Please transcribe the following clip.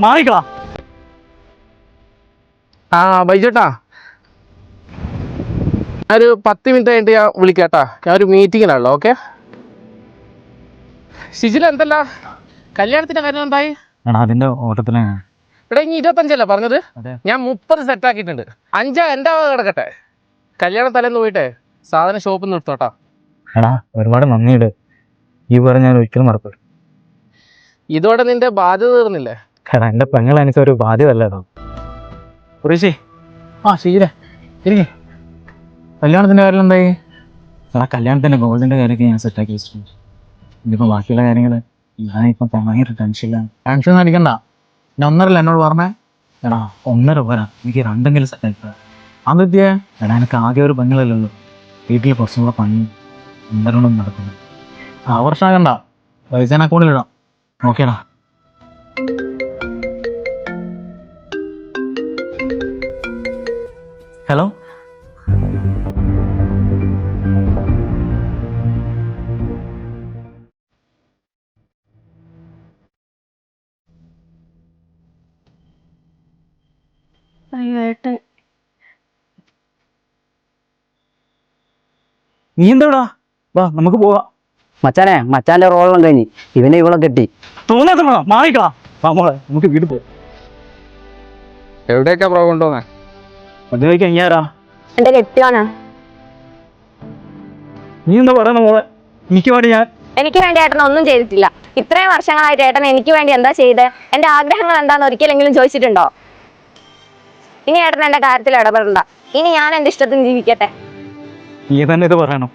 മാറിക്കളാ. ആ ബൈജേട്ടാ, ഒരു 10 മിനിറ്റ് കഴിഞ്ഞിട്ട് ഞാൻ വിളിക്കാട്ടാ. ഞാൻ ഒരു മീറ്റിങ്ങിലാണല്ലോ. ഓക്കെ. ഷിജില എന്തല്ല കല്യാണത്തിന്റെ കാര്യം എന്തായി? അതിന്റെ ഓട്ടത്തിലാണ്. ഇവിടെ ഇനി 25 പറഞ്ഞത്. ഞാൻ 30 സെറ്റ് ആക്കിയിട്ടുണ്ട്. 5 എൻ്റെ കിടക്കട്ടെ. കല്യാണം തലേന്ന് പോയിട്ടെ സാധനം ഷോപ്പിൽ നിന്ന് എടുത്തോട്ടാ. എടാ ഒരുപാട് നന്ദിയുണ്ട്. ഈ പറഞ്ഞ ഞാൻ ഒരിക്കലും മറക്കും. ഇതോടെ നിന്റെ ബാധ്യത തീർന്നില്ലേ? എടാ എൻ്റെ പെങ്ങൾ എനിക്ക് ഒരു ബാധ്യതല്ലോ. കുറേശ്ശേ ഷീല ഇരിക്കേ. കല്യാണത്തിന്റെ കാര്യം എന്തായി? എടാ കല്യാണത്തിന്റെ ഗോൾഡിന്റെ കാര്യമൊക്കെ ഞാൻ സെറ്റാക്കി വെച്ചിട്ടുണ്ട്. ഇതിപ്പോൾ ബാക്കിയുള്ള കാര്യങ്ങൾ ഞാനിപ്പോൾ ഭയങ്കര ടെൻഷനിലാണ്. ടെൻഷൻ അടിക്കണ്ട. ഞാൻ 1.5 എന്നോട് പറഞ്ഞേ. എടാ 1.5 പോരാ, എനിക്ക് 2 സെറ്റാക്കി. അതെത്തിയേ? എടാ എനിക്ക് ആകെ ഒരു പെങ്ങളല്ലേ ഉള്ളൂ. വീട്ടിൽ കുറച്ചും കൂടെ പണി എന്തെങ്കിലും നടക്കുന്നു. പ്രശ്നമാക്കണ്ട. പൈസ അക്കൗണ്ടിലിടാം. ഓക്കേടാ. ഹലോ. നീ എന്താടാ? വാ നമുക്ക് പോവാം. മച്ചാനെ, മച്ചാന്റെ റോളെല്ലാം കഴിഞ്ഞ് ഇവനെ ഇവിടെ കെട്ടി. മാറിക്കളാ. മോളെ നമുക്ക് വീട് പോവാം. എവിടേക്കാ പ്രോ കൊണ്ടുപോന്നെ? മദ്യപിക്കാൻ ഇങ്ങാരാ? എന്റെ കെട്ടിയോനാ. നീ എന്താ പറയുന്ന മോളെ? എനിക്ക് വേണ്ടി എനിക്ക് വേണ്ടി ഏട്ടൻ ഒന്നും ചെയ്തിട്ടില്ല. ഇത്രയും വർഷങ്ങളായിട്ട് ഏട്ടൻ എനിക്ക് വേണ്ടി എന്താ ചെയ്ത്? എന്റെ ആഗ്രഹങ്ങൾ എന്താന്ന് ഒരിക്കലെങ്കിലും ചോദിച്ചിട്ടുണ്ടോ? ഇനി ഏട്ടൻ എന്റെ കാര്യത്തിൽ ഇടപെടണ്ട. ഇനി ഞാൻ എന്റെ ഇഷ്ടത്തിന് ജീവിക്കട്ടെ. നീ തന്നെ ഇത് പറയണം.